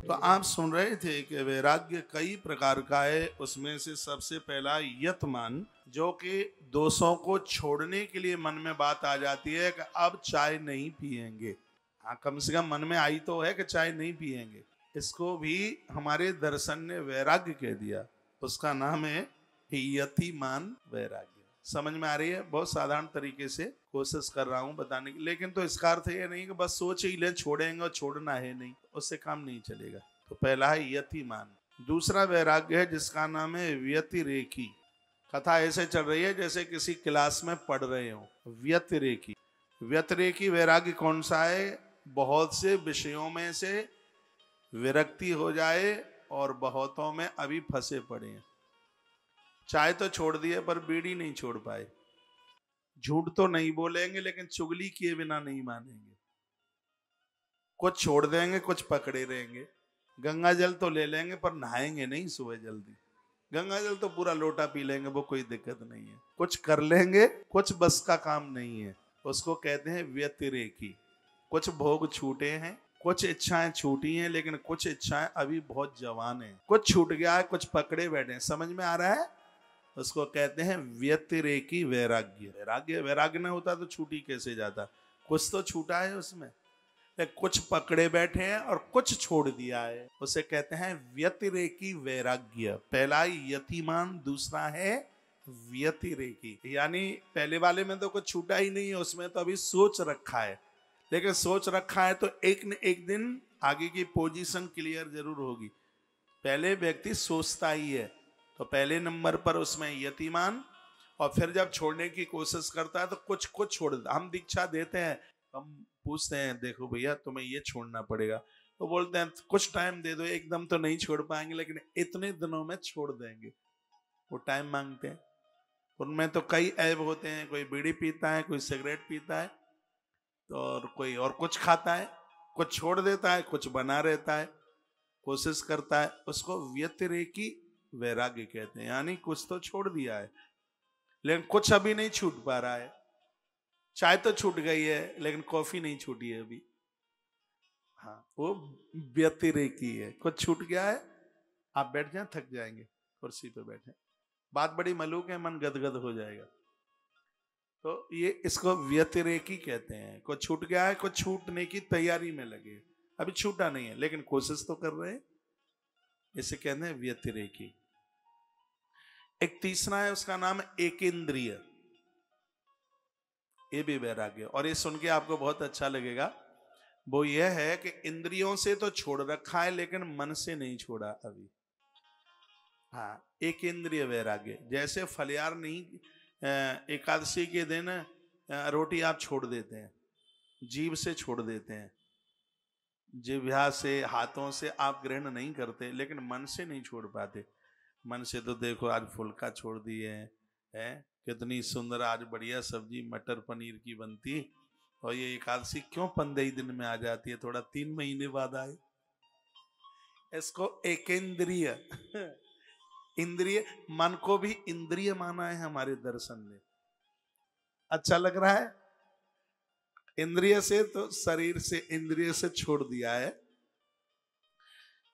तो आप सुन रहे थे कि वैराग्य कई प्रकार का है। उसमें से सबसे पहला यतमान, जो कि दोषों को छोड़ने के लिए मन में बात आ जाती है कि अब चाय नहीं पिएंगे। हाँ, कम से कम मन में आई तो है कि चाय नहीं पिएंगे। इसको भी हमारे दर्शन ने वैराग्य कह दिया। उसका नाम है यतिमान वैराग्य। समझ में आ रही है? बहुत साधारण तरीके से कोशिश कर रहा हूं बताने की, लेकिन तो इसका अर्थ ये नहीं कि बस सोच ही ले छोड़ेंगे और छोड़ना है नहीं, उससे काम नहीं चलेगा। तो पहला है यतिमान। दूसरा वैराग्य है जिसका नाम है व्यतिरेकी। कथा ऐसे चल रही है जैसे किसी क्लास में पढ़ रहे हो। व्यतिरेकी। व्यतिरेकी वैराग्य कौन सा है? बहुत से विषयों में से विरक्ति हो जाए और बहुतों में अभी फंसे पड़े हैं। चाय तो छोड़ दिए पर बीड़ी नहीं छोड़ पाए। झूठ तो नहीं बोलेंगे लेकिन चुगली किए बिना नहीं मानेंगे। कुछ छोड़ देंगे, कुछ पकड़े रहेंगे। गंगा जल तो ले लेंगे पर नहाएंगे नहीं सुबह जल्दी। गंगा जल तो पूरा लोटा पी लेंगे, वो कोई दिक्कत नहीं है। कुछ कर लेंगे, कुछ बस का काम नहीं है। उसको कहते हैं व्यतिरेकी। कुछ भोग छूटे हैं, कुछ इच्छाएं छूटी हैं, लेकिन कुछ इच्छाएं अभी बहुत जवान हैं। कुछ छूट गया है, कुछ पकड़े बैठे हैं। समझ में आ रहा है? उसको कहते हैं व्यतिरेकी वैराग्य। वैराग्य वैराग्य नहीं होता तो छूटी कैसे जाता? कुछ तो छूटा है उसमें, कुछ पकड़े बैठे हैं और कुछ छोड़ दिया है। उसे कहते हैं व्यतिरेकी वैराग्य। पहला यतिमान, दूसरा है व्यतिरेकी। यानी पहले वाले में तो कुछ छूटा ही नहीं है, उसमें तो अभी सोच रखा है। लेकिन सोच रखा है तो एक न एक दिन आगे की पोजीशन क्लियर जरूर होगी। पहले व्यक्ति सोचता ही है, तो पहले नंबर पर उसमें यतिमान। और फिर जब छोड़ने की कोशिश करता है तो कुछ कुछ छोड़ देता। हम दीक्षा देते हैं, हम पूछते हैं देखो भैया तुम्हें ये छोड़ना पड़ेगा, तो बोलते हैं कुछ टाइम दे दो, एकदम तो नहीं छोड़ पाएंगे लेकिन इतने दिनों में छोड़ देंगे। वो टाइम मांगते हैं। उनमें तो कई ऐब होते हैं। कोई बीड़ी पीता है, कोई सिगरेट पीता है, तो और कोई और कुछ खाता है। कुछ छोड़ देता है, कुछ बना रहता है, कोशिश करता है। उसको व्यतिरेकी वैराग्य कहते हैं। यानी कुछ तो छोड़ दिया है लेकिन कुछ अभी नहीं छूट पा रहा है। चाय तो छूट गई है लेकिन कॉफी नहीं छूटी है अभी। हाँ, वो व्यतिरेकी है। कुछ छूट गया है। आप बैठ जाए, थक जाएंगे कुर्सी पे बैठे, बात बड़ी मलूक है, मन गदगद हो जाएगा। तो ये इसको व्यतिरेकी कहते हैं। कुछ छूट गया है, कुछ छूटने की तैयारी में लगे, अभी छूटा नहीं है लेकिन कोशिश तो कर रहे हैं। इसे कहते हैं व्यतिरेकी। एक तीसरा है, उसका नाम एकेंद्रिय। ये भी वैराग्य, और ये सुन के आपको बहुत अच्छा लगेगा। वो ये है कि इंद्रियों से तो छोड़ रखा है लेकिन मन से नहीं छोड़ा अभी। हाँ, एकेंद्रिय वैराग्य। जैसे फलियार नहीं, एकादशी के दिन रोटी आप छोड़ देते हैं, जीभ से छोड़ देते हैं, जिह्वा से, हाथों से आप ग्रहण नहीं करते, लेकिन मन से नहीं छोड़ पाते। मन से तो देखो आज फुल्का छोड़ दिए हैं, कितनी सुंदर आज बढ़िया सब्जी मटर पनीर की बनती, और ये एकादशी क्यों 15 दिन में आ जाती है, थोड़ा 3 महीने बाद आए। इसको एकेंद्रिय इंद्रिय, मन को भी इंद्रिय माना है हमारे दर्शन ने। अच्छा लग रहा है? इंद्रिय से तो शरीर से, इंद्रिय से छोड़ दिया है,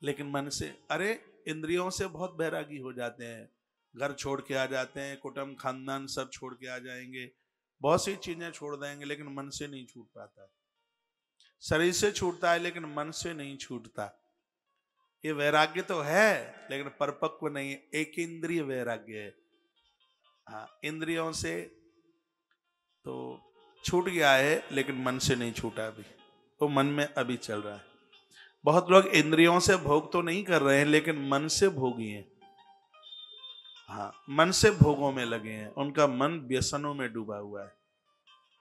लेकिन मन से। अरे इंद्रियों से बहुत बैरागी हो जाते हैं। घर छोड़ के आ जाते हैं, कुटुंब खानदान सब छोड़ के आ जाएंगे, बहुत सी चीजें छोड़ देंगे, लेकिन मन से नहीं छूट पाता। शरीर से छूटता है लेकिन मन से नहीं छूटता। ये वैराग्य तो है लेकिन परिपक्व नहीं है। एक इंद्रिय वैराग्य है। हाँ, इंद्रियों से तो छूट गया है लेकिन मन से नहीं छूटा अभी, वो मन में अभी चल रहा है। बहुत लोग इंद्रियों से भोग तो नहीं कर रहे हैं लेकिन मन से भोगी हैं। हाँ, मन से भोगों में लगे हैं, उनका मन व्यसनों में डूबा हुआ है।